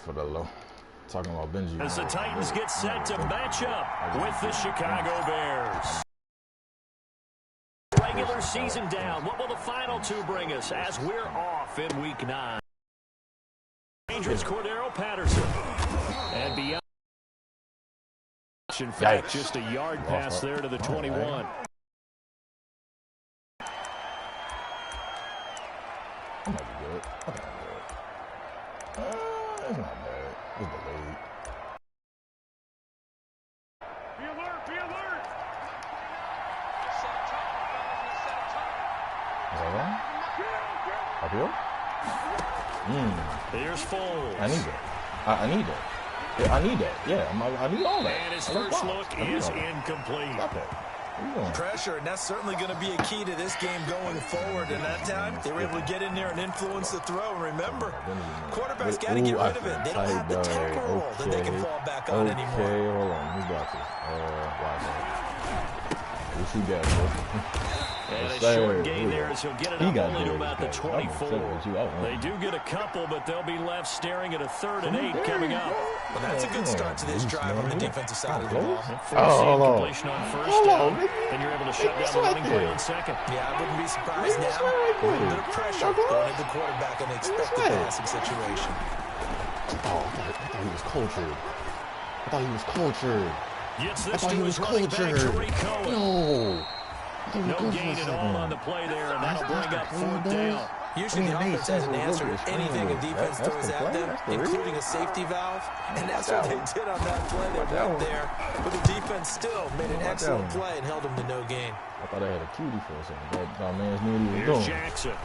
for the low. Talking about Benji. As the Titans get set to match up with the Chicago Bears. Regular season down. What will the final two bring us as we're off in Week 9? Rangers Cordero Patterson. And beyond. In fact, just a yard pass there to the 21. That might be good. I think I'm good. It's not bad. It's delayed. Be alert! Be alert! Is that wrong? Uphill? Here's Foles. I need that. I need that. Yeah, I need that. Yeah, I need all that. And his first look is incomplete. Stop that. Pressure, and that's certainly going to be a key to this game going forward. And that time, they were able to get in there and influence the throw. And remember, quarterbacks got to get rid of it. They don't have the temporal that they can fall back on anymore. Okay, hold on. We got this. Watch that. We see that, bro. And a short gain there as he'll get it up only to about the 24. They do get a couple, but they'll be left staring at a 3rd and 8 coming up. Well, that's a good start to this drive on the defensive side of the ball. Completion on first down, and you're able to shut down the running play on second. Yeah, I wouldn't be surprised now. A little bit of pressure going at the quarterback in an expected passing situation. Oh, I thought he was cultured. I thought he was cultured. I thought he was cultured. No. No gain at all on the play there, and that'll bring up 4th down. Usually the offense has an answer to anything a defense throws at them, including a safety valve, and that's what they did on that play. They went there, but the defense still made an excellent play and held them to no gain. I thought I had a cutie for a second. That man's knew what he was doing. Jackson.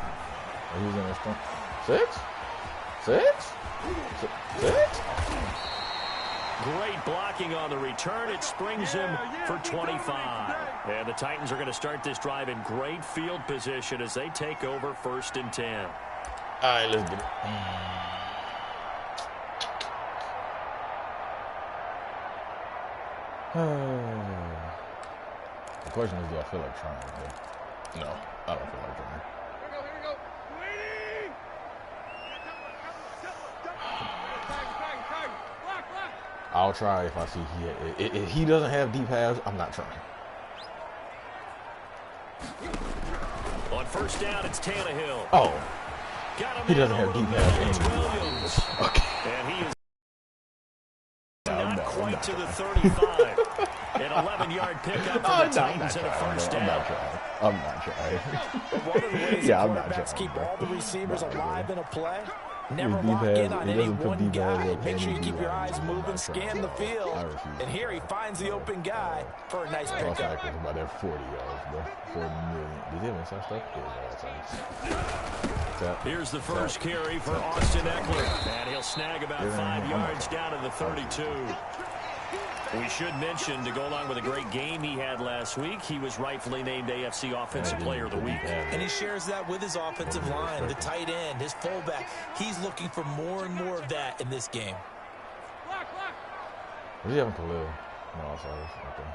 He was in there strong. 6? Great blocking on the return. It springs him for 25. And the Titans are going to start this drive in great field position as they take over 1st and 10. All right, let's get it. The question is, do I feel like trying? No, I don't feel like trying. Here we go. Waiting! Block! I'll try if I see if he doesn't have deep halves. I'm not trying. On 1st down, it's Tannehill. Oh, he doesn't have deep halves. Okay. And he is not quite to the 35. An 11-yard pickup for the Titans and a 1st down. I'm not trying. One of the ways the quarterbacks keep all the receivers alive in a play, never lock in on any one guy. Make sure you keep your eyes moving, scan the field. And here he finds the open guy for a nice pickup. About that 40 yards, bro. 40 million. Did he have inside stuff? Here's the first carry for Austin Eckler. And he'll snag about 5 yards down to the 32. We should mention, to go along with a great game he had last week, he was rightfully named AFC Offensive Player of the Week. And he shares that with his offensive line, the tight end, his fullback. He's looking for more and more of that in this game. Was he having Khalil? No, sorry. Okay.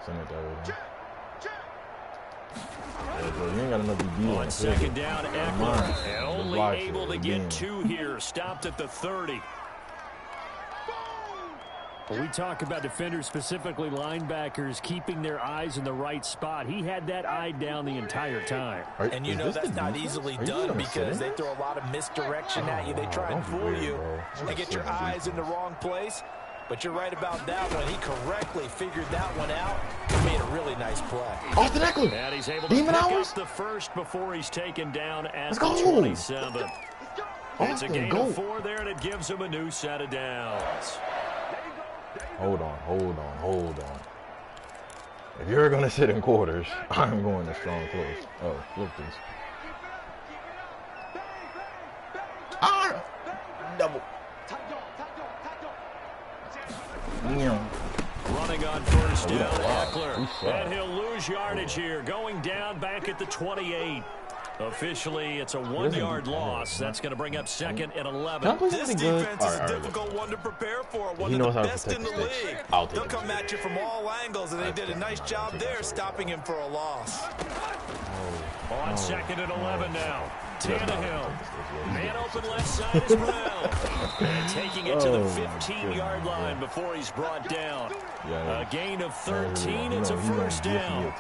Send it that way. Yeah, you ain't got enough DB on 2nd down, Eckler. And only able to get 2 here. Stopped at the 30. When we talk about defenders, specifically linebackers, keeping their eyes in the right spot, he had that eye down the entire time. And you know that's not easily done because they throw a lot of misdirection at you. They try and fool you and get your eyes in the wrong place. But you're right about that one. He correctly figured that one out and made a really nice play. Austin Eckler. And he's able to pick up the first before he's taken down at the 27. It's a gain of 4 there, and it gives him a new set of downs. Hold on. If you're going to sit in quarters, I'm going to strong close. Oh, look this. Double. Running on 1st down, Eckler. And he'll lose yardage here, going down back at the 28. Officially, it's a 1-yard loss. That's going to bring up 2nd and 11. This defense is a difficult one to prepare for. One of the best in the league. They'll come at you from all angles, and they did a nice job there stopping him for a loss. On 2nd and 11 now. Tannehill. Man open left side is Brown. And taking it to the 15-yard line before he's brought down. A gain of 13. It's a first down.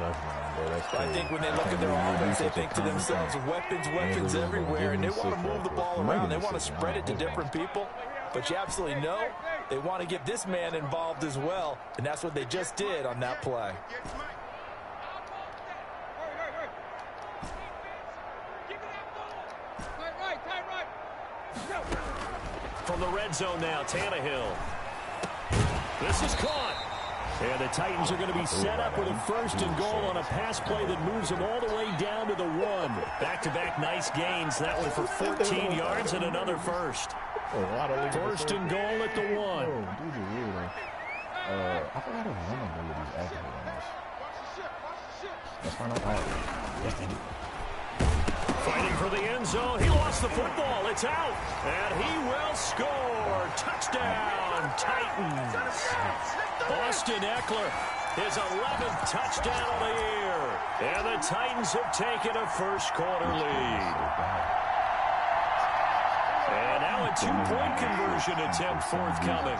I think when they look at their offense, they think to themselves, weapons everywhere, and they want to move the ball around. They want to spread it to different people. But you absolutely know they want to get this man involved as well, and that's what they just did on that play. From the red zone now, Tannehill. This is caught. And the Titans are going to be set up with a first and goal on a pass play that moves them all the way down to the 1. Back-to-back nice gains. That one for 14 yards and another first. First and goal at the 1. I forgot his running abilities actually on this. Let's find out. Yes, they do. Fighting for the end zone. He lost the football. It's out. And he will score. Touchdown, Titans. Austin Eckler, his 11th touchdown of the year. And the Titans have taken a first-quarter lead. And now a two-point conversion attempt forthcoming.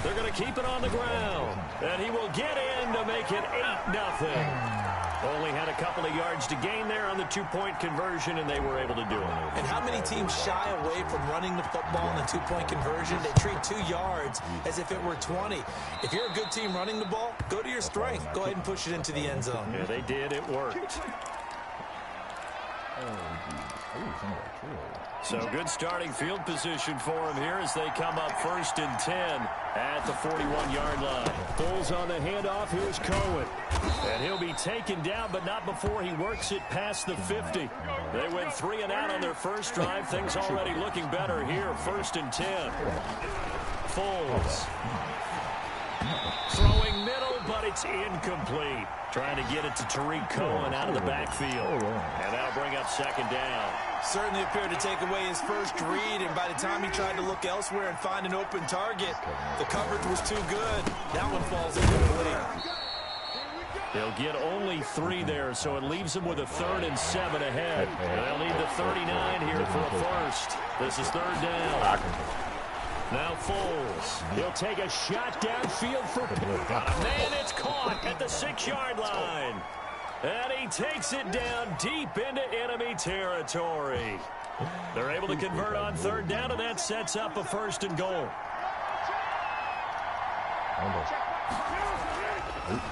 They're going to keep it on the ground. And he will get in to make it 8-0. Only had a couple of yards to gain there on the two-point conversion, and they were able to do it. And how many teams shy away from running the football in the two-point conversion? They treat 2 yards as if it were 20. If you're a good team running the ball, go to your strength. Go ahead and push it into the end zone. Yeah, they did. It worked. So good starting field position for him here as they come up 1st and 10 at the 41-yard line. Bulls on the handoff. Here's Cohen. And he'll be taken down, but not before he works it past the 50. They went 3 and out on their first drive. Things already looking better here. 1st and 10. Foles. Throwing middle, but it's incomplete. Trying to get it to Tariq Cohen out of the backfield. And that'll bring up 2nd down. Certainly appeared to take away his first read, and by the time he tried to look elsewhere and find an open target, the coverage was too good. That one falls incomplete. They'll get only 3 there, so it leaves them with a 3rd and 7 ahead. And they'll need the 39 here for a first. This is 3rd down. Now Foles. He'll take a shot downfield for Pitt. Man, it's caught at the 6-yard line. And he takes it down deep into enemy territory. They're able to convert on 3rd down, and that sets up a 1st and goal.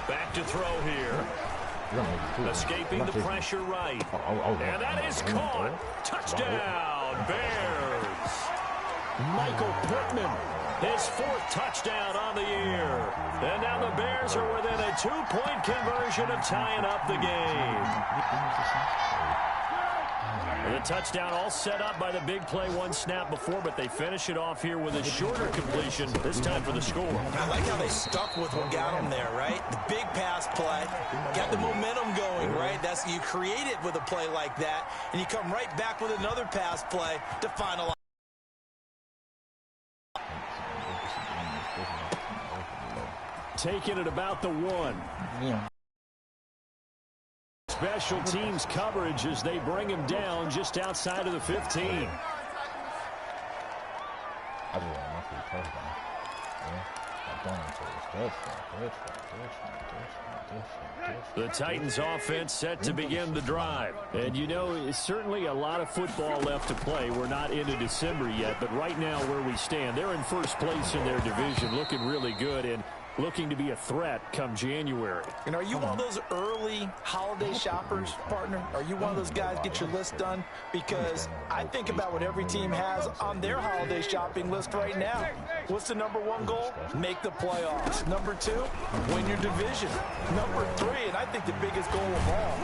Back to throw here. Escaping the pressure right. And that is caught. Touchdown, Bears. Michael Pittman, his 4th touchdown on the year. And now the Bears are within a 2-point conversion of tying up the game. And the touchdown all set up by the big play 1 snap before, but they finish it off here with a shorter completion, this time for the score. I like how they stuck with what got them there, right? The big pass play, got the momentum going, right? That's you create it with a play like that, and you come right back with another pass play to finalize. Taking it about the 1. Special teams coverage as they bring him down just outside of the 15. The Titans offense set to begin the drive. And you know, it's certainly a lot of football left to play. We're not into December yet, but right now where we stand, they're in first place in their division, looking really good and looking to be a threat come January. And are you one of those early holiday shoppers, partner? Are you one of those guys get your list done? Because I think about what every team has on their holiday shopping list right now. What's the #1 goal? Make the playoffs. #2, win your division. #3, and I think the biggest goal of all,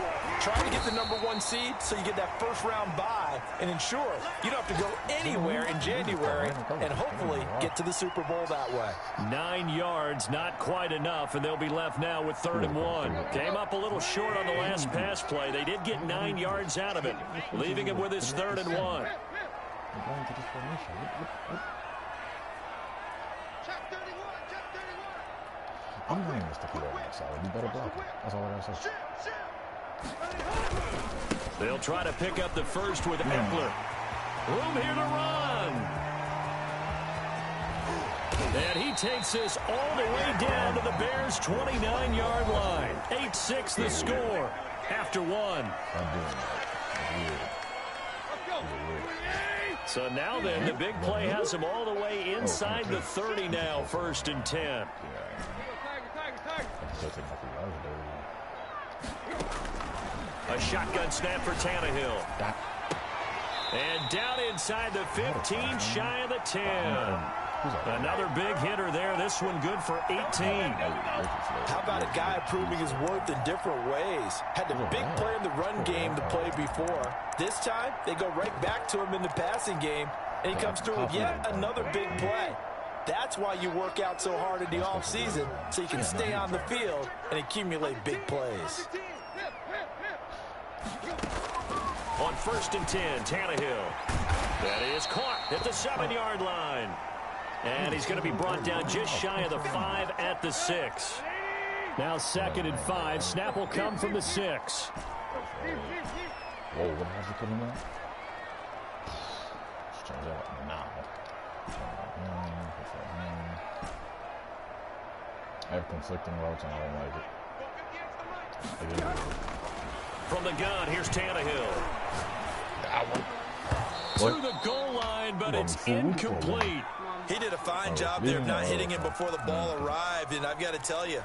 try to get the #1 seed so you get that first-round bye and ensure you don't have to go anywhere in January and hopefully get to the Super Bowl that way. 9 yards, not quite enough, and they'll be left now with 3rd and 1. Came up a little short on the last pass play. They did get 9 yards out of it, leaving him with his 3rd and 1. I'm running this to put on that side. You better block it. That's all I gotta say. They'll try to pick up the first with Eckler. Room here to run. And he takes us all the way down to the Bears' 29-yard line. 8-6 the score after one. So now then, the big play has him all the way inside the 30 now, 1st and 10. A shotgun snap for Tannehill. And down inside the 15, shy of the 10. Another big hitter there. This one good for 18. How about a guy proving his worth in different ways? Had the big play in the run game the play before. This time, they go right back to him in the passing game, and he comes through with yet another big play. That's why you work out so hard in the offseason, so you can stay on the field and accumulate big plays. On 1st and 10, Tannehill. That is caught at the 7-yard line. And he's going to be brought down just shy of the 5 at the 6. Now 2nd and 5. Snap will come from the 6. Whoa, what has he put in there? Let's change that up now. I have conflicting routes and I don't like it. From the gun, here's Tannehill. That one. To the goal line, but it's incomplete. He did a fine job there of not hitting him before the ball arrived, and I've got to tell you,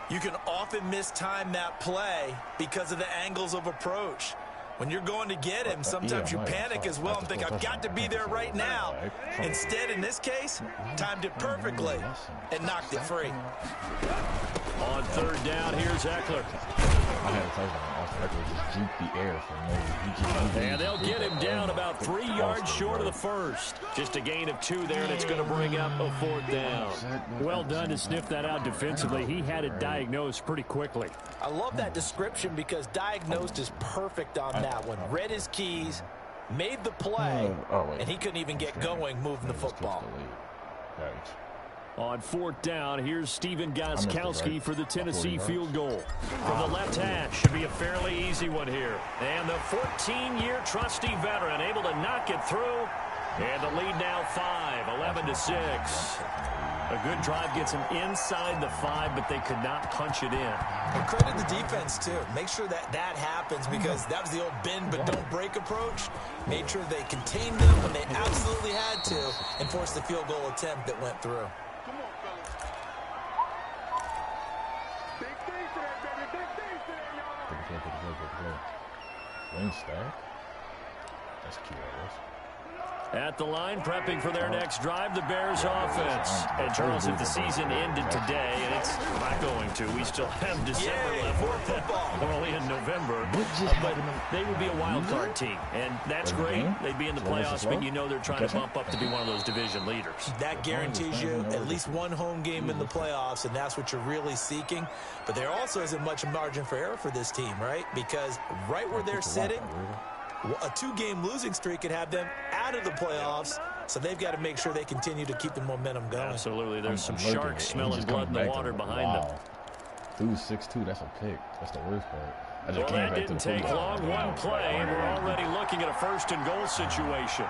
you can often mistime that play because of the angles of approach. When you're going to get him, sometimes you panic as well and think, I've got to be there right now. Instead, in this case, timed it perfectly and knocked it free. On 3rd down, here's Eckler. I had a touchdown. Eckler just juked the air for no reason. And they'll get him down about 3 yards short of the 1st. Just a gain of 2 there, and it's going to bring up a 4th down. Well done to sniff that out defensively. He had it diagnosed pretty quickly. I love that description because diagnosed is perfect on that one. Read his keys, made the play, and he couldn't even get going moving the football. On 4th down, here's Steven Gostkowski for the Tennessee field goal. From the left hash, should be a fairly easy one here. And the 14-year trusty veteran able to knock it through. And the lead now 5, 11-6. A good drive gets them inside the 5, but they could not punch it in. And credit the defense, too. Make sure that happens because that was the old bend but don't break approach. Made sure they contained them when they absolutely had to and forced the field goal attempt that went through. Wing stack. That's cute, I guess. At the line, prepping for their next drive, the Bears offense. And Charles, if the season ended today, and it's not going to, we still have December left. We're only in November. But they would be a wild card team. And that's great. They'd be in the playoffs, but you know they're trying to bump up to be one of those division leaders. That guarantees you at least one home game in the playoffs, and that's what you're really seeking. But there also isn't much margin for error for this team, right? Because right where they're sitting, a 2-game losing streak could have them out of the playoffs, so they've got to make sure they continue to keep the momentum going. Absolutely. There's some sharks smelling blood in the water behind them. Dude, 6'2", that's a pick. That's the worst part. Well, that didn't take long. One play, and we're already looking at a 1st and goal situation.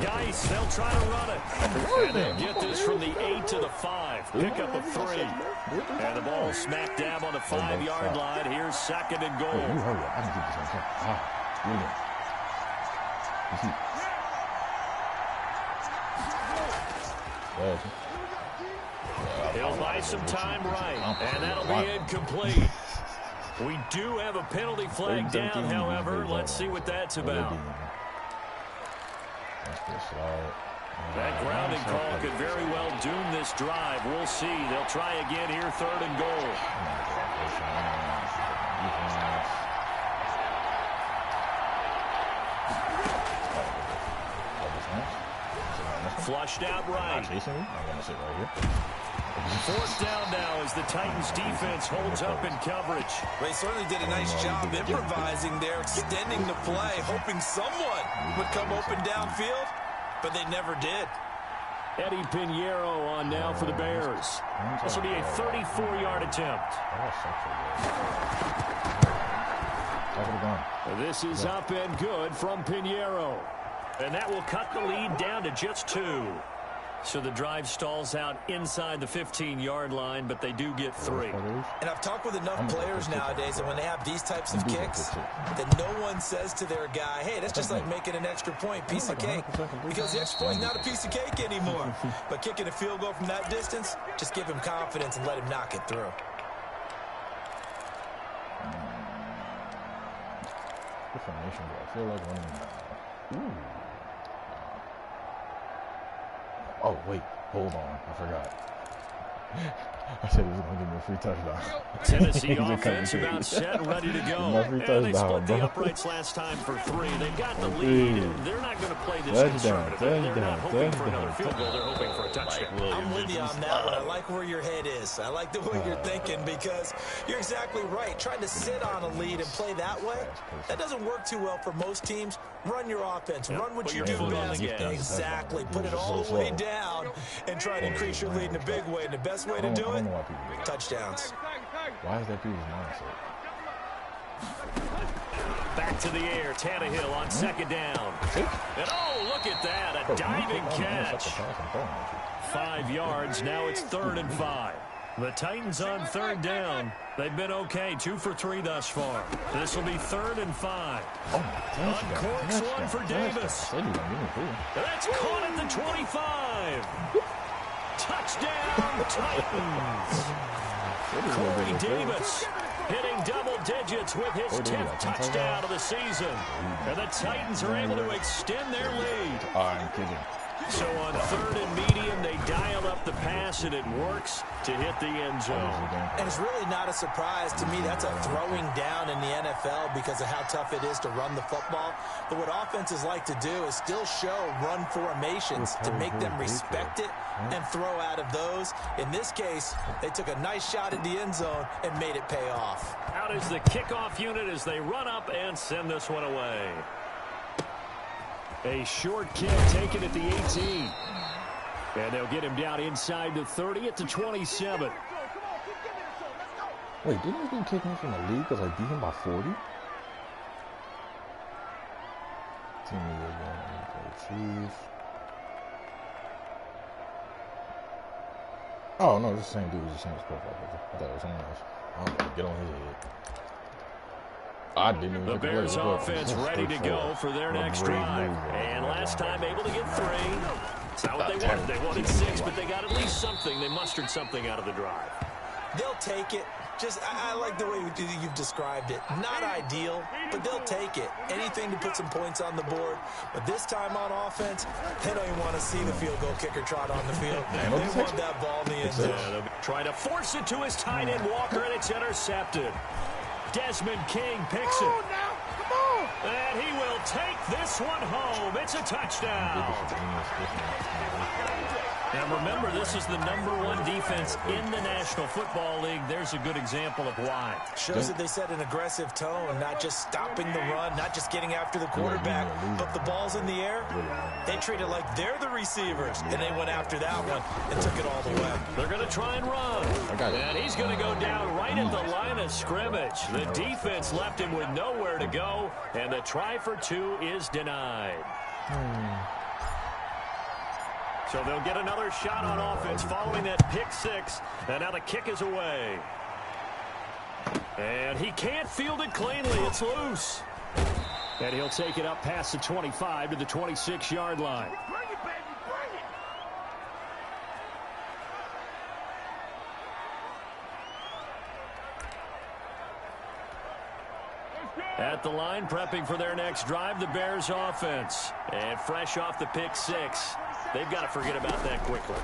Guys, they'll try to run it. And they'll get this from the 8 to the 5. Pick up a 3. And the ball smack dab on the 5-yard line. Here's 2nd and goal. He'll buy some time right, and that'll be incomplete. We do have a penalty flag down, however. Let's see what that's about. That grounding call could very well doom this drive. We'll see. They'll try again here, 3rd and goal. Flushed out right. 4th down now as the Titans defense holds up in coverage. They certainly did a nice job improvising there, extending the play, hoping someone would come open downfield, but they never did. Eddie Pinheiro on now for the Bears. This will be a 34-yard attempt. This is up and good from Pinheiro. And that will cut the lead down to just 2. So the drive stalls out inside the 15-yard line, but they do get 3. And I've talked with enough players nowadays that when they have these types of kicks, that no one says to their guy, hey, that's just like making an extra point, piece of cake. Because the extra point is not a piece of cake anymore. But kicking a field goal from that distance, just give him confidence and let him knock it through. What formation do I feel like running? Ooh. Oh, wait. Hold on. I forgot. I said he was going to give me a free touchdown. Tennessee offense about set and ready to go. And they split the uprights last time for 3. They've got the lead. They're not going to play this conservative. They're not hoping for another field goal. They're hoping for a touchdown. I'm with you on that one. I like where your head is. I like the way you're thinking because you're exactly right. Trying to sit on a lead and play that way, that doesn't work too well for most teams. Run your offense. Run what you do best. Exactly. Put it all the way down and try to increase your lead in a big way. And the best way to do it, touchdowns. Why is that people's mindset? Back to the air. Tannehill on second down. And oh, look at that. A diving catch. 5 yards. Now it's 3rd and 5. The Titans on 3rd down. They've been okay. 2 for 3 thus far. This will be 3rd and 5. Uncorks one for Davis. That's caught at the 25. Touchdown, Titans. Corey Davis hitting double digits with his 10th touchdown of the season. And the Titans are able to extend their lead. I'm kidding. So on 3rd and medium, they dial up the pass, and it works to hit the end zone. And it's really not a surprise to me. That's a throwing down in the NFL because of how tough it is to run the football. But what offenses like to do is still show run formations to make them respect it and throw out of those. In this case, they took a nice shot at the end zone and made it pay off. Out is the kickoff unit as they run up and send this one away. A short kick taken at the 18. And they'll get him down inside the 30 at the 27. Wait, didn't this dude kick me from the league because I beat him by 40? Team Chiefs. Oh, no, it's the same dude. It's the same profile picture. I thought it was someone else. I don't know. Get on his head. I didn't even the Bears offense ready to go for their next drive. And last time able to get 3. It's not what they wanted. They wanted 6, but they got at least something. They mustered something out of the drive. They'll take it. Just, I like the way you've described it. Not ideal, but they'll take it. Anything to put some points on the board. But this time on offense, they don't even want to see the field goal kicker trot on the field. They want that ball in the end zone. They'll try to force it to his tight end, Walker, and it's intercepted. Desmond King picks it. And he will take this one home. It's a touchdown. And remember, this is the #1 defense in the National Football League. There's a good example of why. Shows that they set an aggressive tone, not just stopping the run, not just getting after the quarterback, but the ball's in the air. They treat it like they're the receivers, and they went after that one and took it all the way. They're going to try and run. And he's going to go down right at the line of scrimmage. The defense left him with nowhere to go, and the try for 2 is denied. So they'll get another shot on offense following that pick 6. And now the kick is away. And he can't field it cleanly. It's loose. And he'll take it up past the 25 to the 26-yard line. At the line, prepping for their next drive, the Bears offense. And fresh off the pick 6. They've got to forget about that quickly.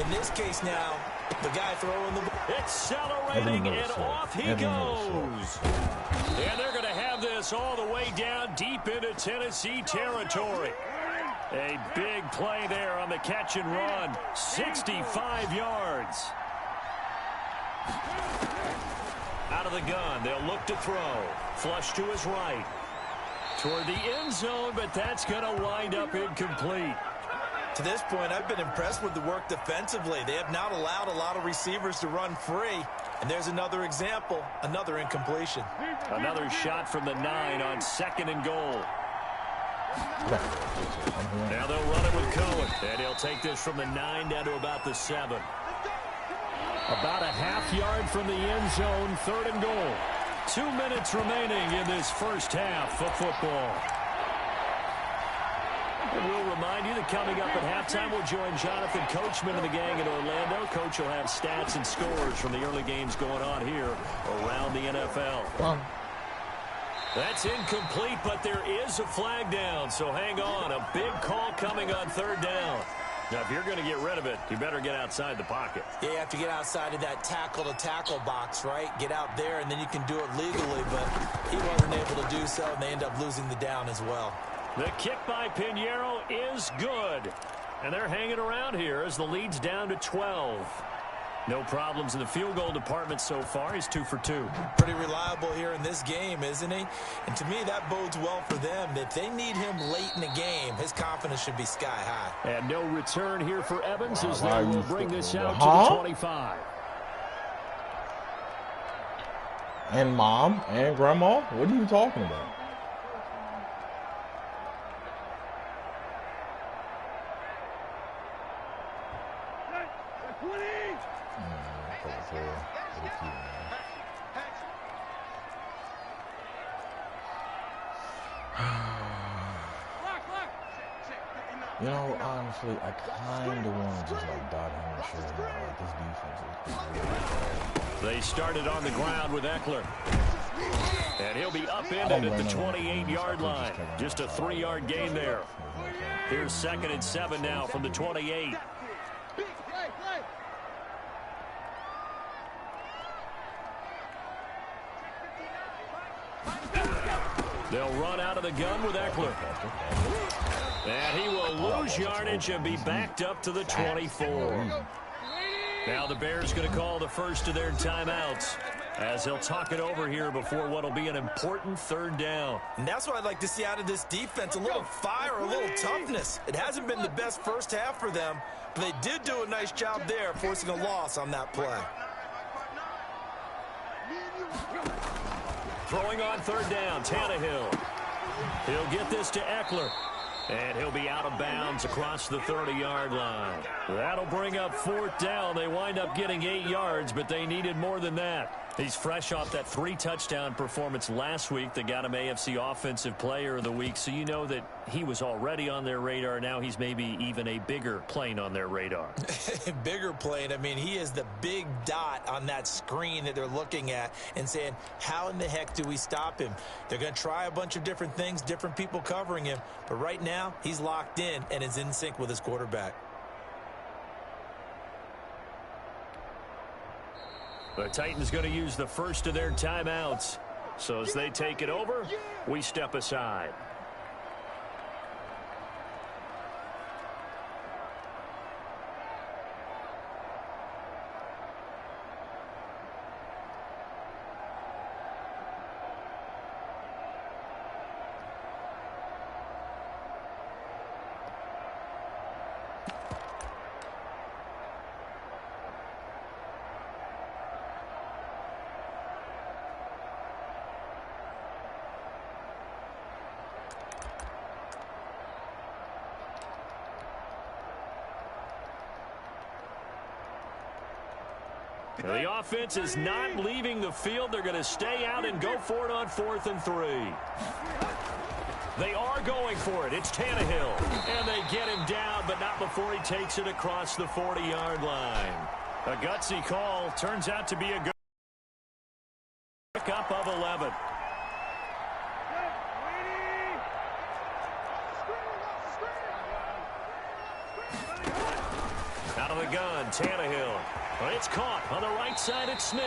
In this case now, the guy throwing the ball. Accelerating, and off he goes. And they're going to have this all the way down deep into Tennessee territory. A big play there on the catch and run. 65 yards. Out of the gun, they'll look to throw. Flush to his right. Toward the end zone, but that's going to wind up incomplete. To this point, I've been impressed with the work defensively. They have not allowed a lot of receivers to run free. And there's another example, another incompletion. Another shot from the 9 on 2nd and goal. Now they'll run it with Cohen. And he'll take this from the 9 down to about the 7. About a half yard from the end zone, 3rd and goal. 2 minutes remaining in this first half of football. And we'll remind you that coming up at halftime, we'll join Jonathan Coachman and the gang in Orlando. Coach will have stats and scores from the early games going on here around the NFL. That's incomplete, but there is a flag down, so hang on. A big call coming on 3rd down. Now, if you're going to get rid of it, you better get outside the pocket. Yeah, you have to get outside of that tackle-to-tackle box, right? Get out there, and then you can do it legally, but he wasn't able to do so, and they end up losing the down as well. The kick by Pinheiro is good. And they're hanging around here as the lead's down to 12. No problems in the field goal department so far. He's 2 for 2. Pretty reliable here in this game, isn't he? And to me, that bodes well for them. If they need him late in the game, his confidence should be sky high. And no return here for Evans as they will bring this out to the 25. And Mom and Grandma? What are you talking about? You know, honestly, I kind of want to just like dot him and show him like this defense is really. They started on the ground with Eckler. And he'll be upended at the 28-yard line. Just a 3-yard gain there. Here's 2nd and 7 now from the 28. They'll run out of the gun with Eckler. And he will lose yardage and be backed up to the 24. Now the Bears going to call the first of their timeouts as he'll talk it over here before what will be an important 3rd down. And that's what I'd like to see out of this defense, a little fire, a little toughness. It hasn't been the best first half for them, but they did do a nice job there forcing a loss on that play. Throwing on 3rd down, Tannehill. He'll get this to Eckler. And he'll be out of bounds across the 30-yard line. That'll bring up 4th down. They wind up getting 8 yards, but they needed more than that. He's fresh off that 3-touchdown performance last week that got him AFC Offensive Player of the Week, so you know that he was already on their radar. Now he's maybe even a bigger plane on their radar. Bigger plane. I mean, he is the big dot on that screen that they're looking at and saying, how in the heck do we stop him? They're going to try a bunch of different things, different people covering him, but right now he's locked in and is in sync with his quarterback. The Titans going to use the first of their timeouts. So as they take it over, we step aside. The offense is not leaving the field. They're going to stay out and go for it on 4th and 3. They are going for it. It's Tannehill. And they get him down, but not before he takes it across the 40-yard line. A gutsy call turns out to be a good pickup of 11. Out of the gun, Tannehill. It's caught on the right side at Smith.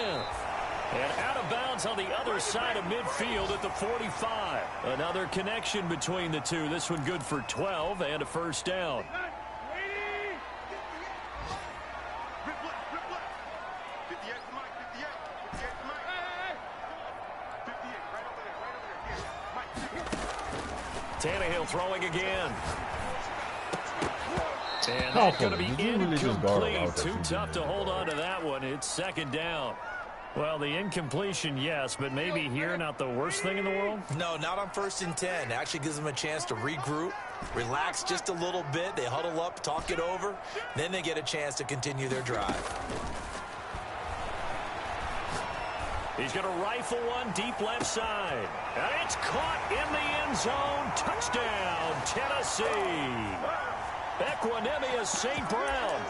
And out of bounds on the other side of midfield at the 45. Another connection between the two. This one good for 12 and a first down. Tannehill throwing again. And that's going to be incomplete. Really Too tough to hold on to that one. It's second down. Well, the incompletion, yes, but maybe here not the worst thing in the world? No, not on 1st and 10. Actually gives them a chance to regroup, relax just a little bit. They huddle up, talk it over. Then they get a chance to continue their drive. He's going to rifle one deep left side. And it's caught in the end zone. Touchdown, Tennessee. Equanimous St. Brown.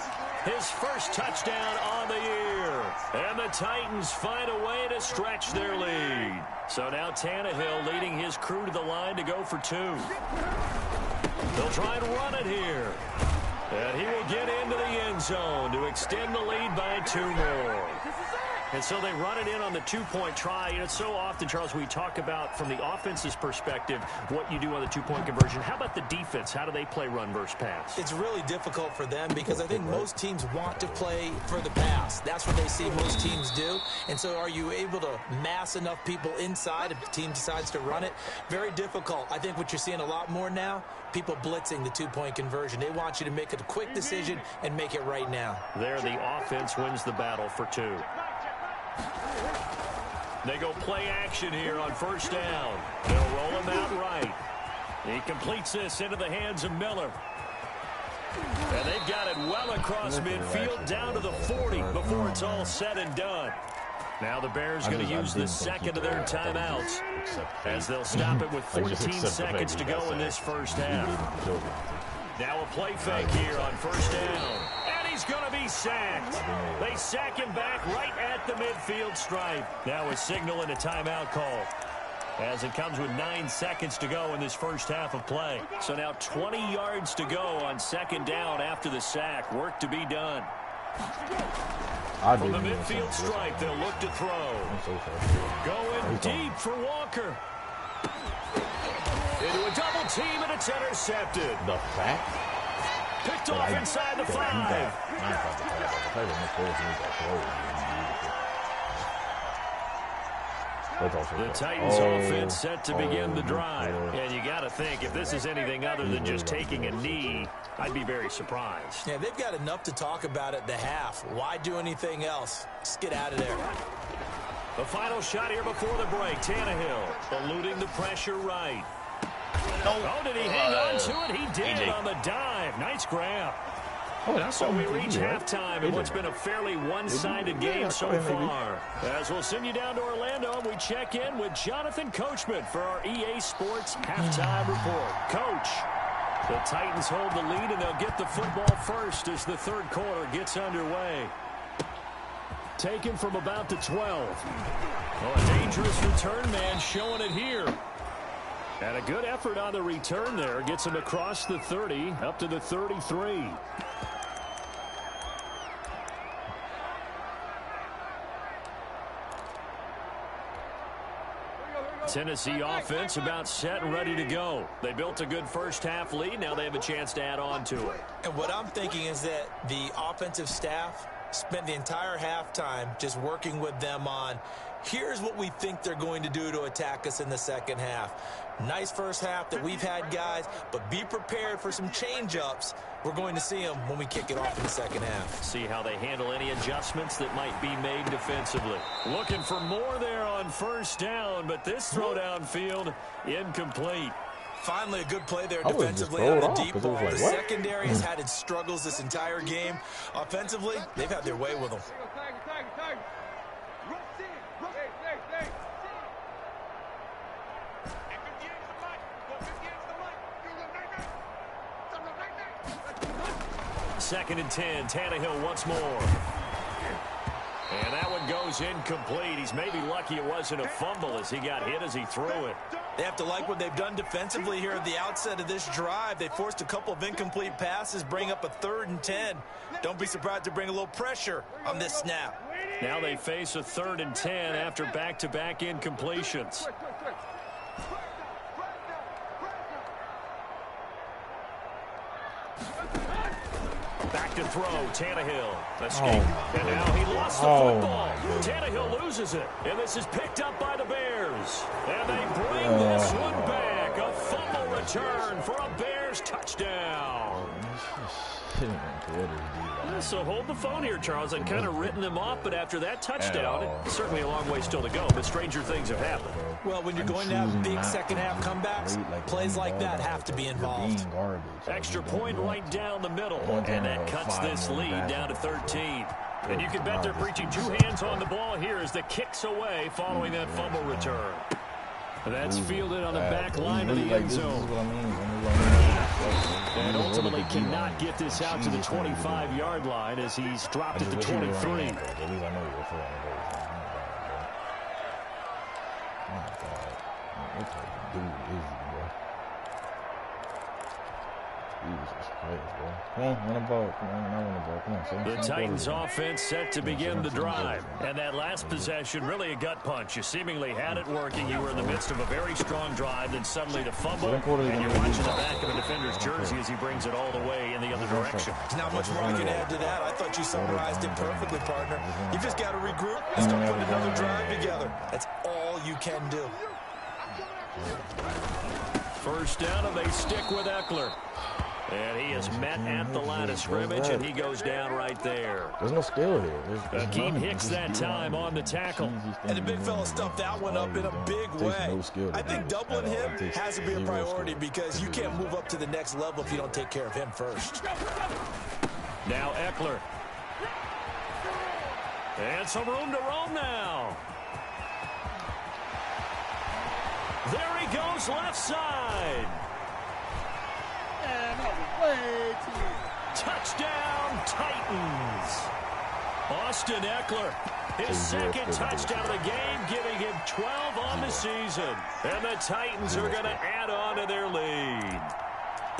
His first touchdown on the year. And the Titans find a way to stretch their lead. So now Tannehill leading his crew to the line to go for 2. They'll try and run it here. And he will get into the end zone to extend the lead by 2 more. And so they run it in on the 2-point try. And it's so often, Charles, we talk about from the offense's perspective what you do on the 2-point conversion. How about the defense? How do they play run versus pass? It's really difficult for them because I think most teams want to play for the pass. That's what they see most teams do. And so are you able to mass enough people inside if the team decides to run it? Very difficult. I think what you're seeing a lot more now, people blitzing the 2-point conversion. They want you to make a quick decision and make it right now. There, the offense wins the battle for 2. They go play action here on 1st down. They'll roll him out right. He completes this into the hands of Miller. And they've got it well across midfield down to the 40 before it's all said and done. Now the Bears going to use the second of their timeouts as they'll stop it with 14 seconds to go in this first half. Now a play fake here on 1st down. He's going to be sacked. They sack him back right at the midfield stripe. Now a signal and a timeout call as it comes with 9 seconds to go in this first half of play. So now 20 yards to go on 2nd down after the sack. Work to be done. From the midfield stripe, they'll look to throw. Going deep for Walker. Into a double team, and it's intercepted. The fact? Picked off inside the 5. The Titans offense set to begin the drive. And you got to think, if this is anything other than just taking a knee, I'd be very surprised. Yeah, they've got enough to talk about at the half. Why do anything else? Just get out of there. The final shot here before the break. Tannehill eluding the pressure right. Oh, did he hang on to it? He did on the dive. Nice grab. So we reach halftime in what's been a fairly one-sided game so far. As we'll send you down to Orlando, and we check in with Jonathan Coachman for our EA Sports Halftime Report. Coach, the Titans hold the lead, and they'll get the football first as the 3rd quarter gets underway. Taken from about the 12. Oh, a dangerous return man showing it here. And a good effort on the return there. Gets him across the 30, up to the 33. Tennessee offense about set and ready to go. They built a good first half lead. Now they have a chance to add on to it. And what I'm thinking is that the offensive staff spent the entire halftime just working with them on, here's what we think they're going to do to attack us in the second half. Nice first half that we've had, guys, but be prepared for some change-ups. We're going to see them when we kick it off in the second half. See how they handle any adjustments that might be made defensively. Looking for more there on 1st down, but this throw downfield incomplete. Finally, a good play there defensively on the deep ball. The secondary has had its struggles this entire game. Offensively, they've had their way with them. Second and 10. Tannehill once more. And that one goes incomplete. He's maybe lucky it wasn't a fumble as he got hit as he threw it. They have to like what they've done defensively here at the outset of this drive. They forced a couple of incomplete passes, bring up a 3rd and 10. Don't be surprised to bring a little pressure on this snap. Now they face a 3rd and 10 after back-to-back incompletions. Back to throw, Tannehill. Escape. And now he lost the football. Tannehill loses it. And this is picked up by the Bears. And they bring this one back. A fumble return for a Bears touchdown. So hold the phone here, Charles. I've kind of written them off, but after that touchdown, it's certainly a long way still to go, but stranger things have happened. Well, when you're going to have big second-half comebacks, plays like that have to be involved. Extra point right down the middle, and that cuts this lead down to 13. And you can bet they're preaching two hands on the ball here as the kick's away following that fumble return. That's fielded on the back line of the end zone. And ultimately cannot get this out to the 25-yard line as he's dropped it to 23. The Titans offense set to begin the drive. And that last possession, really a gut punch. You seemingly had it working. You were in the midst of a very strong drive, then suddenly the fumble. And you're watching the back of a defender's jersey as he brings it all the way in the other direction. There's not much more I can add to that. I thought you summarized it perfectly, partner. You just got to regroup and start putting another drive together. That's all you can do. First down, and they stick with Eckler. And he is met at the line of scrimmage, and he goes down right there. There's no skill here. Akeem Hicks that time on the tackle. And the big fella stuffed that one up in a big way. I think doubling him has to be a priority because you can't move up to the next level if you don't take care of him first. Now Eckler. And some room to roam now. There he goes left side. Touchdown, Titans. Austin Eckler, his second touchdown of the game, giving him 12 on the season. And the Titans are going to add on to their lead.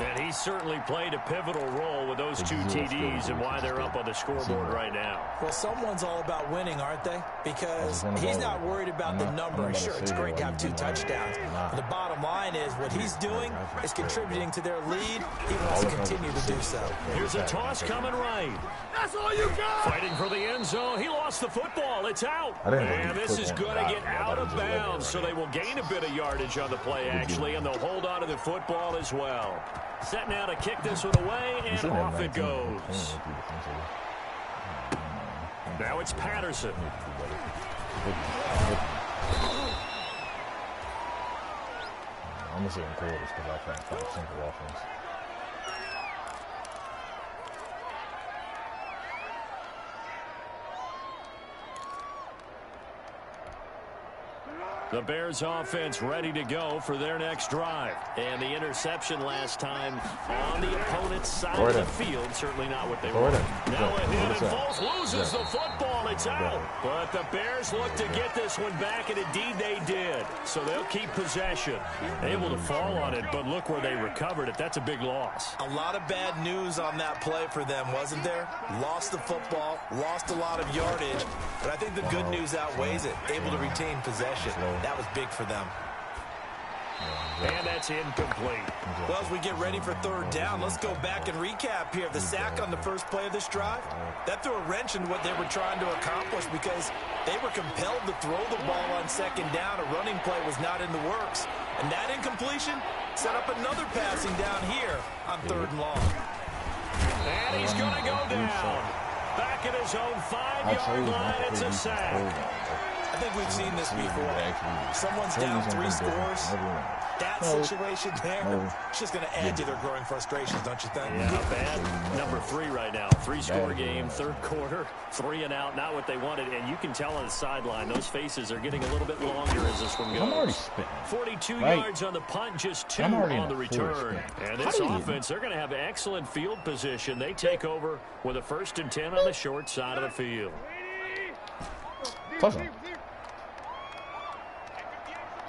And he certainly played a pivotal role with those two TDs and why they're up on the scoreboard right now. Well, someone's all about winning, aren't they? Because he's not worried about the number. Sure, it's great to have 2 touchdowns. But the bottom line is what he's doing is contributing to their lead. He wants to continue to do so. Here's a toss coming right. That's all you got! Fighting for the end zone. He lost the football. It's out. And this is going to get out of bounds, so they will gain a bit of yardage on the play, actually, and they'll hold on to the football as well. Set now to kick this one away, and off it goes. Now it's Patterson. I'm going to say in quarters because I can't find simple offense. The Bears offense ready to go for their next drive. And the interception last time on the opponent's side of the field. Certainly not what they wanted. Now a hit and Foles loses the football. It's out. But the Bears look to get this one back, and indeed they did. So they'll keep possession. Able to fall on it, but look where they recovered it. That's a big loss. A lot of bad news on that play for them, wasn't there? Lost the football, lost a lot of yardage. But I think the good news outweighs it. Able to retain possession. That was big for them. And that's incomplete. Well, as we get ready for third down, let's go back and recap here. The sack on the first play of this drive, that threw a wrench into what they were trying to accomplish because they were compelled to throw the ball on second down. A running play was not in the works. And that incompletion set up another passing down here on third and long. And he's going to go down. Back at his own 5-yard line, it's a sack. I think we've seen this before. Someone's down 3 scores. That situation there, it's just going to add to their growing frustrations, don't you think? Yeah, bad number 3 right now. 3-score game, third quarter, 3 and out, not what they wanted. And you can tell on the sideline, those faces are getting a little bit longer as this one goes. I'm already spitting. 42 yards on the punt, just 2 on the return. And this offense, they're going to have excellent field position. They take over with a 1st and 10 on the short side of the field. Touchdown.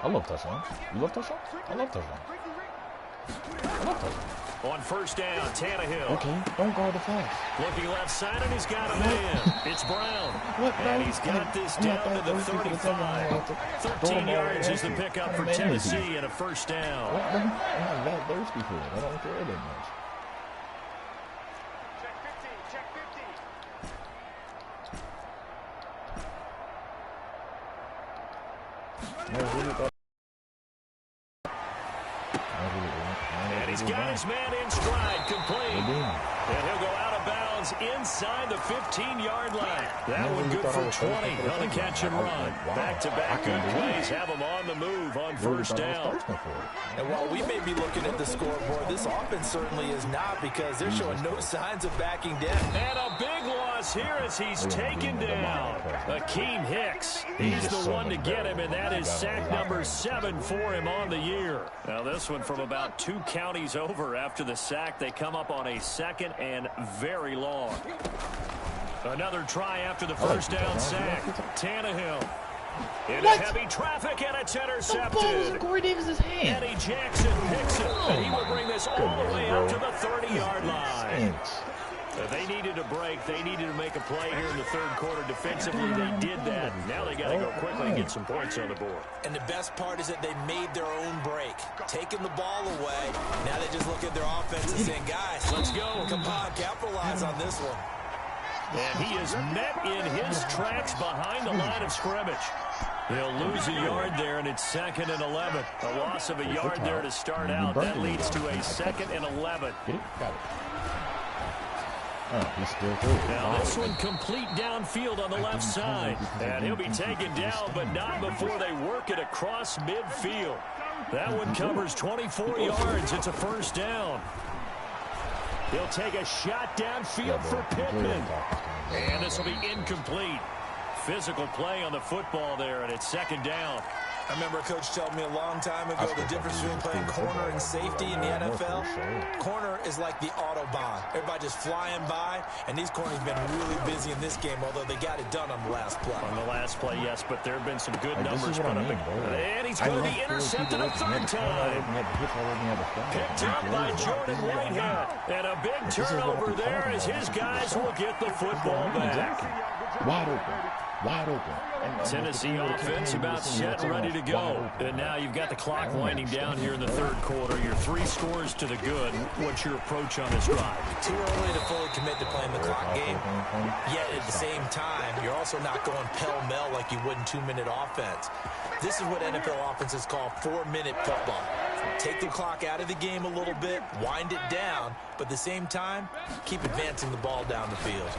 I love touchdowns. You love touchdowns? I love touchdowns. I love touchdowns. On first down, Tannehill. Okay, don't guard the flags. Looking left side, and he's got a man. It's Brown. And he's got this down to the 35. 13 yards is the pickup for Tennessee and a first down. I'm not that thirsty for it. I don't care that much. He's got his man in stride, complete. And he'll go out of bounds inside the 15-yard line. That one good for 20 on the catch and run. Back-to-back good plays have them on the move on first down. And while we may be looking at the scoreboard, this offense certainly is not, because they're showing no signs of backing down. And a big loss here as he's taken down. Akeem Hicks, he's the one to get him, and that is sack number 7 for him on the year. Now this one from about 2 counties over after the sack. They come up on a second and very long. Another try after the first down sack. Tannehill into heavy traffic, and it's intercepted. The ball was in Corey Davis's hand. Eddie Jackson picks it, and he will bring this all the way out to the 30-yard line. They needed a break. They needed to make a play here in the third quarter defensively. They did that. Now they got to go quickly and get some points on the board. And the best part is that they made their own break, taking the ball away. Now they just look at their offense and saying, guys, let's go. Come on, capitalize on this one. And he is met in his tracks behind the line of scrimmage. They'll lose a yard there, and it's 2nd and 11. A loss of a yard there to start out. That leads to a 2nd and 11. Got it. Oh, he's still through. Now this one complete downfield on the left side. And he'll be taken down, but not before they work it across midfield. That one covers 24 yards. It's a first down. He'll take a shot downfield for Pittman. And this will be incomplete. Physical play on the football there, and it's 2nd down. I remember a coach told me a long time ago the difference between playing corner and safety in the NFL. Corner is like the Autobahn. Everybody just flying by, and these corners have been really busy in this game, although they got it done on the last play. On the last play, yes, but there have been some good numbers put up. And he's going to be intercepted a 3rd time. Picked up by Jordan Whitehead. And a big turnover there as his guys will get the football back. Wide open. Tennessee offense about set and ready to go. And now you've got the clock winding down here in the third quarter. You're 3 scores to the good. What's your approach on this drive? Too early to fully commit to playing the clock game. Yet at the same time, you're also not going pell-mell like you would in 2-minute offense. This is what NFL offenses call 4-minute football. Take the clock out of the game a little bit, wind it down, but at the same time, keep advancing the ball down the field.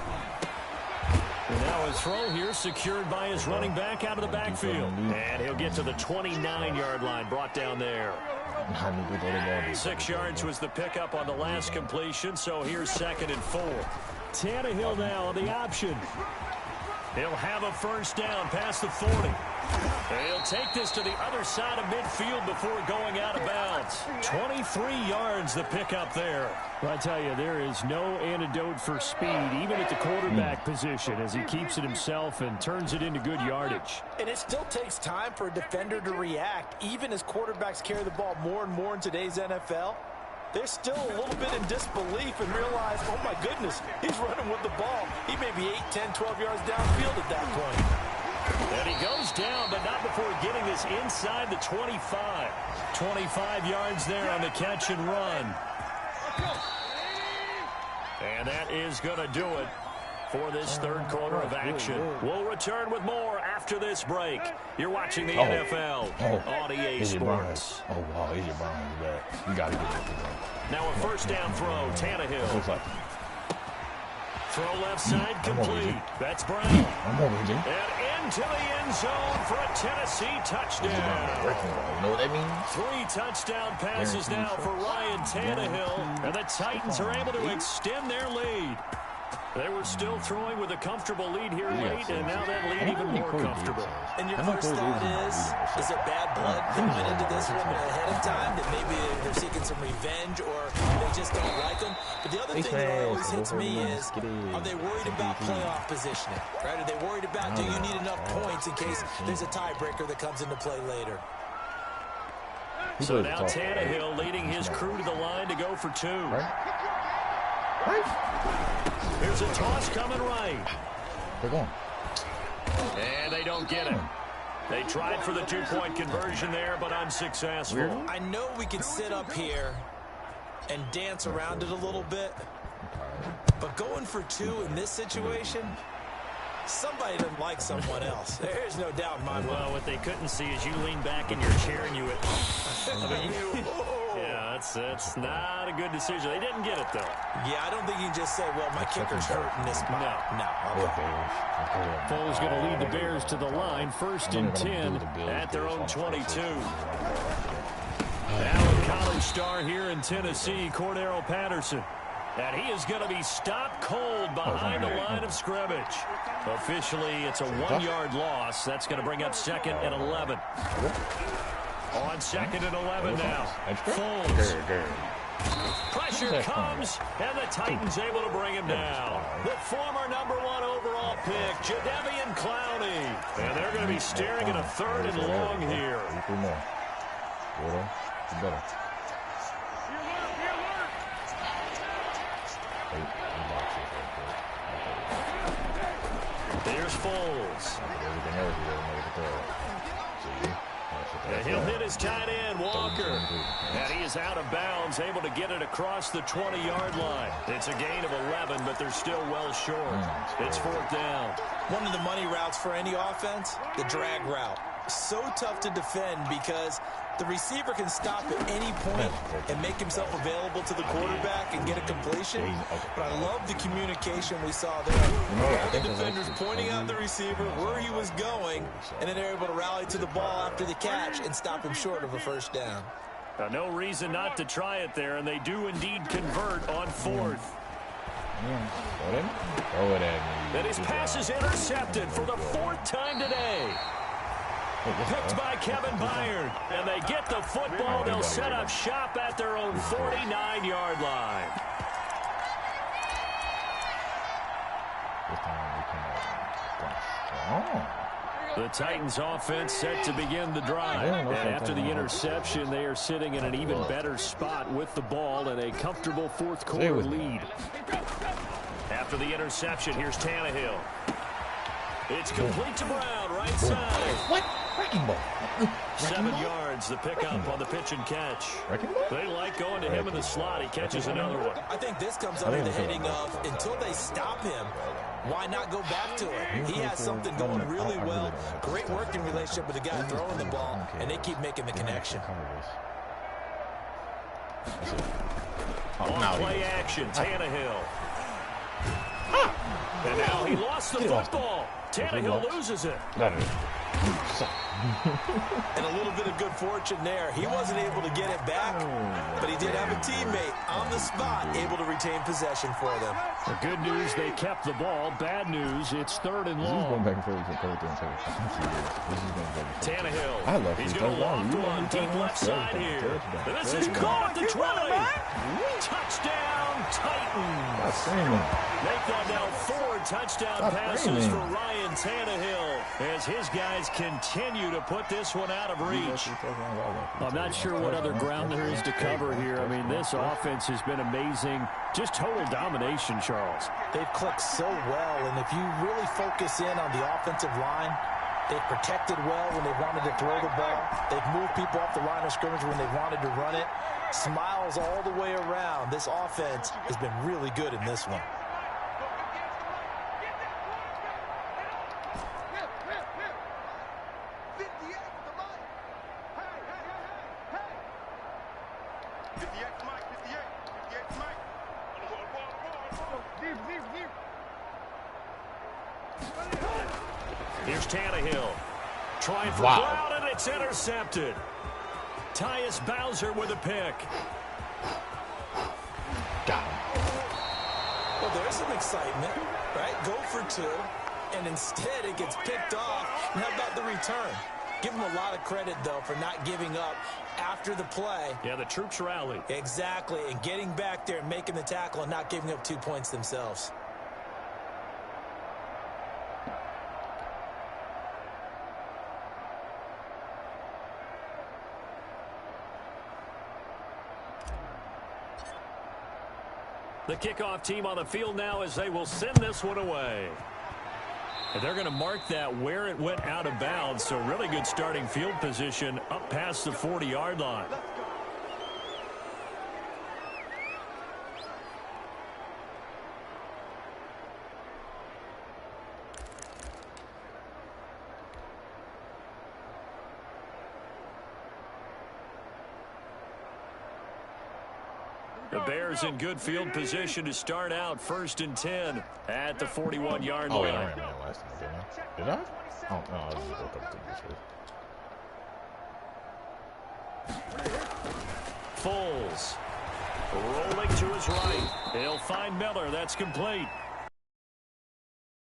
And now his throw here secured by his running back out of the backfield. And he'll get to the 29-yard line, brought down there. 6 yards was the pickup on the last completion, so here's 2nd and 4. Tannehill now on the option. He'll have a first down past the 40. And he'll take this to the other side of midfield before going out of bounds. 23 yards the pickup there. Well, I tell you, there is no antidote for speed, even at the quarterback position, as he keeps it himself and turns it into good yardage. And it still takes time for a defender to react, even as quarterbacks carry the ball more and more in today's NFL. They're still a little bit in disbelief and realize, oh my goodness, he's running with the ball. He may be 8, 10, 12 yards downfield at that point. And he goes down, but not before getting this inside the 25. 25 yards there on the catch and run. And that is going to do it for this third quarter of action. We'll return with more after this break. You're watching the NFL on EA Sports. Oh, wow, AJ Brown is back. You got to get it. Now a first down throw, Tannehill. Throw left side complete. That's Brown. And into the end zone for a Tennessee touchdown. You know what that means? 3 touchdown passes now for Ryan Tannehill. And the Titans are able to extend their lead. They were still throwing with a comfortable lead here late, and now that lead even more comfortable. And your first thought is there bad blood that went into this one ahead of time, that maybe they're seeking some revenge or they just don't like them? But the other thing that always hits me is, are they worried about playoff positioning? Right? Are they worried about, do you need enough points in case there's a tiebreaker that comes into play later? So now Tannehill leading his crew to the line to go for 2. Here's a toss coming right. They're going. And they don't get it. They tried for the 2-point conversion there, but unsuccessful. I know we can sit up here and dance around it a little bit, but going for 2 in this situation, somebody doesn't like someone else. There's no doubt in my mind. Well, what they couldn't see is you lean back in your chair and you... Yeah, that's not a good decision. They didn't get it, though. Yeah, I don't think you can just say, well, my kicker's hurt in this spot. No. Foles going to lead the Bears to the line. 1st and 10 at their own 22. Now a college star here in Tennessee, Cordero Patterson. And he is going to be stopped cold behind the line of scrimmage. Officially, it's a 1-yard loss. That's going to bring up 2nd and 11. On 2nd and 11 now. Foles. Pressure comes, and the Titans able to bring him down. The former #1 overall pick, Jadeveon Clowney. And they're going to be staring at a 3rd and long here. There's Foles. And he'll hit his tight end, Walker. And he is out of bounds, able to get it across the 20-yard line. It's a gain of 11, but they're still well short. It's 4th down. One of the money routes for any offense, the drag route. So tough to defend because the receiver can stop at any point and make himself available to the quarterback and get a completion. But I love the communication we saw there. The defenders pointing out the receiver where he was going, and then they're able to rally to the ball after the catch and stop him short of a 1st down. No reason not to try it there, and they do indeed convert on 4th. And his pass is intercepted for the 4th time today. Picked by Kevin Byard. And they get the football. They'll set up shop at their own 49-yard line. The Titans offense set to begin the drive. And after the interception, they are sitting in an even better spot with the ball and a comfortable 4th quarter lead. After the interception, here's Tannehill. It's complete to Brown, right side. What? Wrecking ball. 7 yards, the pickup on the pitch and catch. They like going to him in the slot. He catches another one. I think this comes under the heading of until they stop him, why not go back to it? He has something going really well. Great working relationship with the guy throwing the ball, and they keep making the connection. On play action, Tannehill. And now he lost the football. Tannehill loses it. And a little bit of good fortune there. He wasn't able to get it back, but he did have a teammate on the spot able to retain possession for them. The good news, they kept the ball. Bad news, it's 3rd and long. Tannehill, he's going to loft one deep left side here. And this is caught at the 20. Touchdown, Titans. Make that now 4 touchdown passes for Ryan Tannehill as his guys continue to put this one out of reach. I'm not sure what other ground there is to cover here. I mean, this offense has been amazing. Just total domination, Charles. They've clicked so well, and if you really focus in on the offensive line, they've protected well when they wanted to throw the ball. They've moved people off the line of scrimmage when they wanted to run it. Smiles all the way around. This offense has been really good in this one. Here's Tannehill. Trying for Brown, and it's intercepted. Tyus Bowser with a pick. Got him. Well, there's some excitement, right? Go for 2, and instead it gets picked off. And how about the return? Give them a lot of credit, though, for not giving up after the play. Yeah, the troops rally. Exactly, and getting back there and making the tackle and not giving up 2 points themselves. The kickoff team on the field now as they will send this one away. And they're going to mark that where it went out of bounds. So really good starting field position up past the 40-yard line. The Bears in good field position to start out 1st and 10 at the 41-yard line. Oh, yeah, I ran that last time, didn't I? Did I? Oh, no, I just woke up to this. Foles rolling to his right. He'll find Miller. That's complete.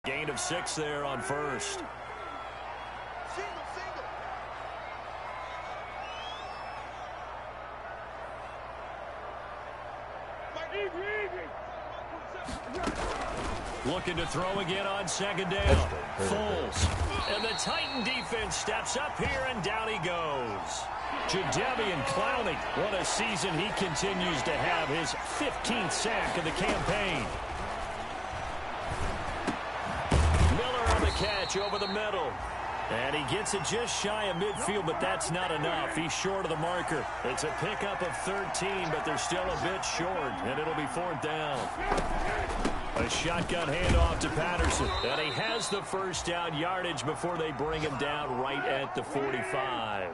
Gain of 6 there on 1st. Looking to throw again on 2nd down. Foles. And the Titan defense steps up here, and down he goes. Jadeveon Clowney. What a season he continues to have. His 15th sack of the campaign. Miller on the catch over the middle. And he gets it just shy of midfield, but that's not enough. He's short of the marker. It's a pickup of 13, but they're still a bit short, and it'll be 4th down. A shotgun handoff to Patterson. And he has the 1st down yardage before they bring him down right at the 45.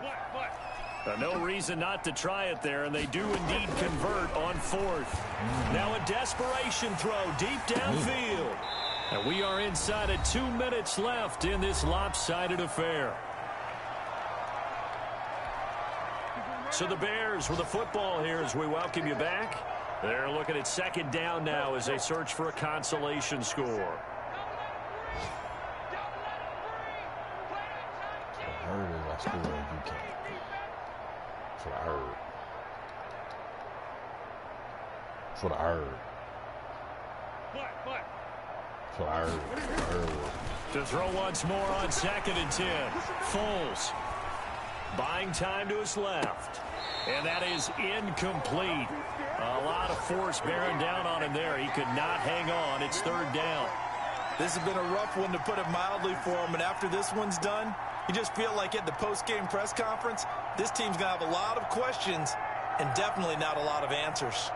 No reason not to try it there, and they do indeed convert on 4th. Now a desperation throw deep downfield. And we are inside of 2 minutes left in this lopsided affair. So the Bears with the football here as we welcome you back. They're looking at 2nd down now as they search for a consolation score. I heard is I score if you can't. That's what I heard. That's what I heard. That's what I heard. To throw once more on 2nd and 10. Foles buying time to his left. And that is incomplete. A lot of force bearing down on him there. He could not hang on. It's 3rd down. This has been a rough one, to put it mildly, for him. And after this one's done, you just feel like at the post-game press conference, this team's going to have a lot of questions and definitely not a lot of answers.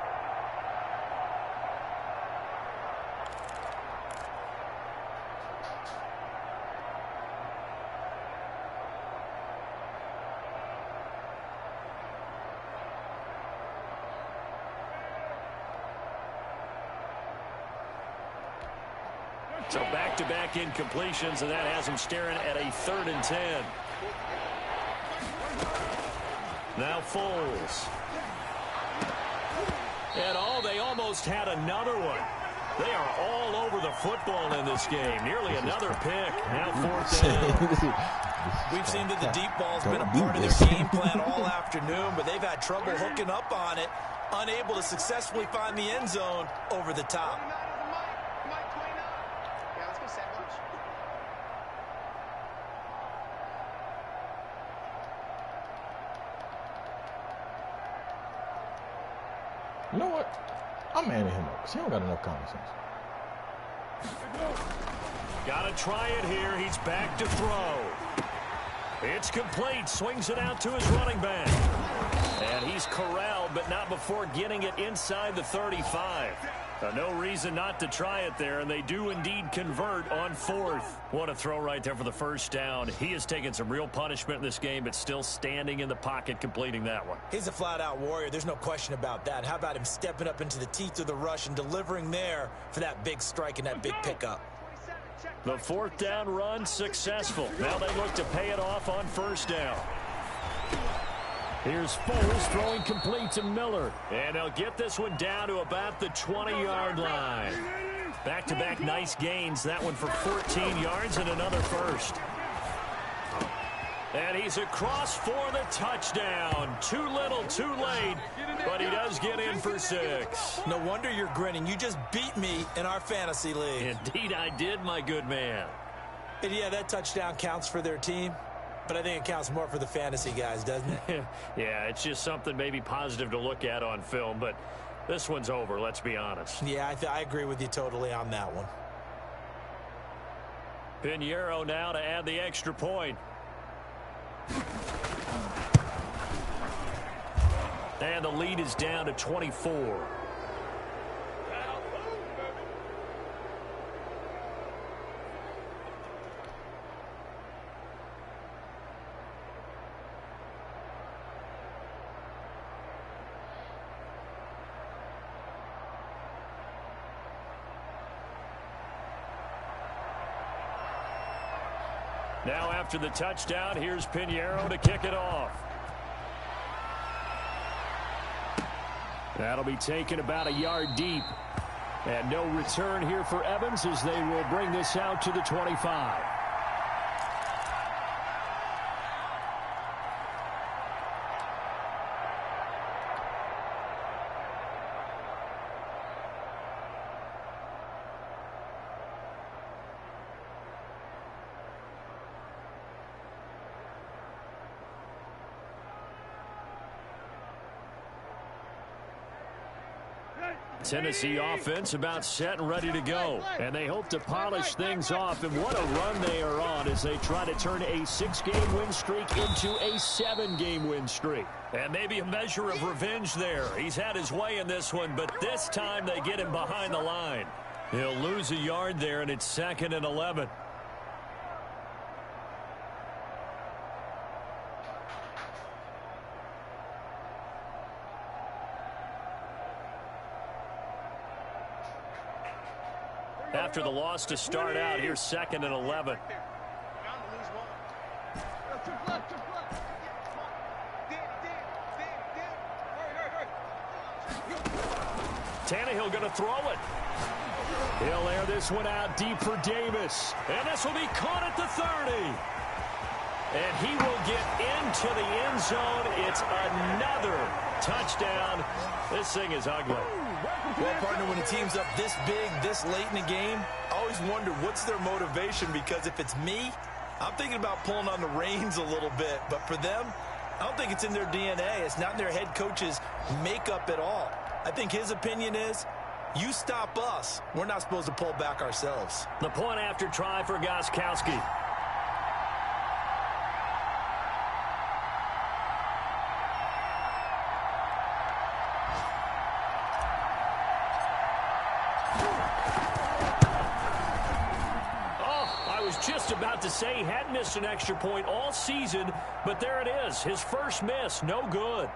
So back-to-back incompletions, and that has him staring at a 3rd and 10. Now Foles. And they almost had another one. They are all over the football in this game. Nearly another pick. Now 4th down. We've seen that the deep ball's been a part of their game plan all afternoon, but they've had trouble hooking up on it, unable to successfully find the end zone over the top. You know what? I'm manning him up because he don't got enough common sense. Got to try it here. He's back to throw. It's complete. Swings it out to his running back. And he's corralled, but not before getting it inside the 35. No reason not to try it there, and they do indeed convert on 4th. What a throw right there for the 1st down. He has taken some real punishment in this game, but still standing in the pocket completing that one. He's a flat-out warrior. There's no question about that. How about him stepping up into the teeth of the rush and delivering there for that big strike and that big pickup? The 4th down run successful. Now they look to pay it off on 1st down. Here's Foles throwing complete to Miller. And they'll get this one down to about the 20-yard line. Back-to-back nice gains. That one for 14 yards and another 1st. And he's across for the touchdown. Too little, too late. But he does get in for 6. No wonder you're grinning. You just beat me in our fantasy league. Indeed I did, my good man. And yeah, that touchdown counts for their team. But I think it counts more for the fantasy guys, doesn't it? Yeah, it's just something maybe positive to look at on film, but this one's over, let's be honest. Yeah, I agree with you totally on that one. Pinheiro now to add the extra point. And the lead is down to 24. Now after the touchdown, here's Pinheiro to kick it off. That'll be taken about a yard deep. And no return here for Evans as they will bring this out to the 25. Tennessee offense about set and ready to go. And they hope to polish things off. And what a run they are on as they try to turn a 6-game win streak into a 7-game win streak. And maybe a measure of revenge there. He's had his way in this one, but this time they get him behind the line. He'll lose a yard there, and it's 2nd and 11. After the loss to start out, here's 2nd and 11. Tannehill going to throw it. He'll air this one out deep for Davis. And this will be caught at the 30. And he will get into the end zone. It's another touchdown. This thing is ugly. Well, partner, when a team's up this big, this late in the game, I always wonder what's their motivation, because if it's me, I'm thinking about pulling on the reins a little bit. But for them, I don't think it's in their DNA. It's not in their head coach's makeup at all. I think his opinion is, you stop us, we're not supposed to pull back ourselves. The point after try for Gostkowski. Just about to say he hadn't missed an extra point all season, but there it is. His first miss, no good.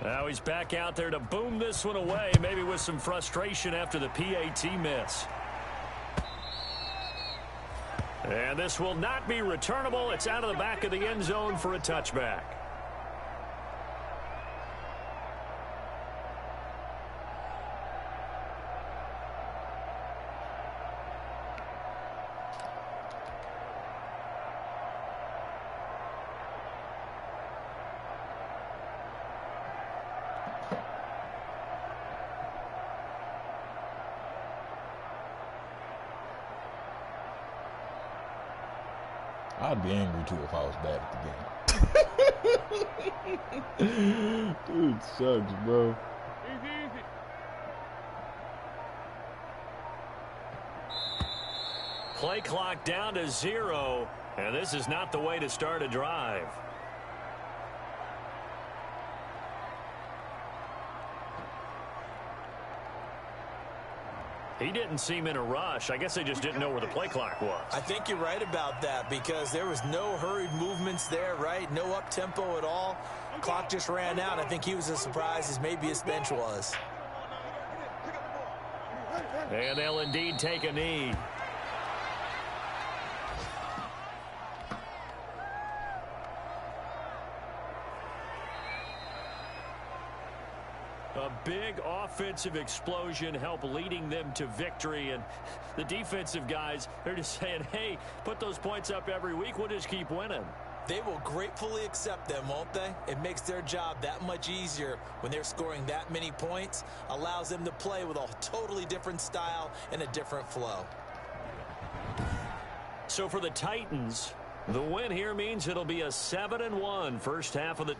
Now he's back out there to boom this one away, maybe with some frustration after the PAT miss. And this will not be returnable. It's out of the back of the end zone for a touchback. I'd be angry too if I was bad at the game. Dude sucks, bro. Easy, easy. Play clock down to 0, and this is not the way to start a drive. He didn't seem in a rush. I guess they just didn't know where the play clock was. I think you're right about that, because there was no hurried movements there, right? No up-tempo at all. Clock just ran out. I think he was as surprised as maybe his bench was. And they'll indeed take a knee. A big offensive explosion helped leading them to victory, and the defensive guys, they're just saying, hey, put those points up every week, we'll just keep winning. They will gratefully accept them, won't they? It makes their job that much easier when they're scoring that many points, allows them to play with a totally different style and a different flow. So for the Titans, the win here means it'll be a 7-1 first half of the